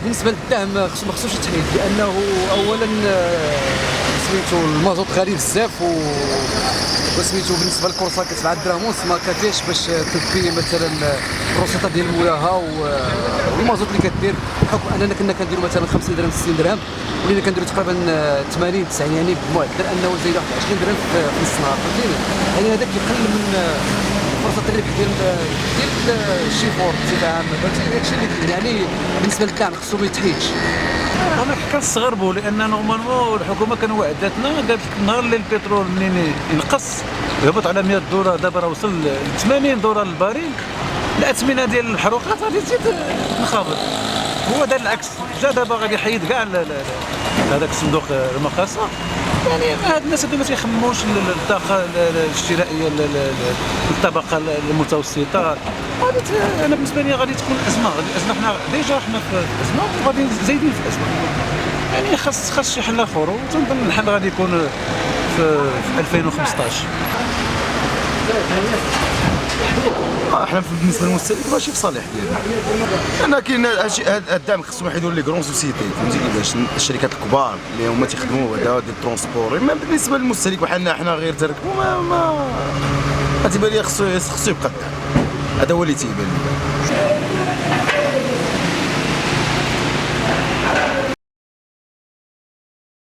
بالنسبه للدعم خصو ما خصوش يتحيد، لانه اولا سميتو المازوط غالي بزاف وسميتو بالنسبه للكورسه كتباع الدراموس ما كافياش باش تكفي مثلا الروسيطه ديال مولاها والمازوط اللي كدير، بحكم اننا كنا كنديروا مثلا 50 درهم 60 درهم ولينا كنديروا تقريبا 80 90 يعني بمعدل انه زايد واحد 20 درهم في نص النهار، فهمتيني؟ يعني هذا كيقلل من فرصه الربح ديال الشيفور بصفه عامه، فهمتيني؟ هادشي اللي كاين يعني بالنسبه للدعم خصو ما يتحيدش. انا كنستغربوا لان نورمالمون الحكومه كان وعدتنا، قالت النهار اللي البترول منين ينقص ويهبط على 100 دولار، دابا راه وصل ل 80 دولار الباريل، الاثمنه ديال الحروقات غادي تزيد تنخفض. هو دار العكس، جا دابا غادي يحيد كاع هذاك صندوق المقاصه. يعني هاد الناس هادو ما تيخمموش الطاقه الشرائيه للطبقه المتوسطه. انا بالنسبه لي غادي تكون ازمه، حنا ديجا حنا في ازمه وغادي زايدين في الازمه. يعني خاص شي حل اخر، وتنظن الحل غادي يكون في 2015. احنا بالنسبه للمستهلك ماشي في صالح ديالنا، انا كاين هذا الدعم خصهم يحيدوا لي كرون سوسيتي، فهمتي كيفاش الشركات الكبار اللي هما تيخدموا هذا ديال الترونسبور. اما بالنسبه للمستهلك بحالنا حنا غير تركبوا ما تيبان لي خصو يبقى الدعم، هذا هو اللي تيبان لي.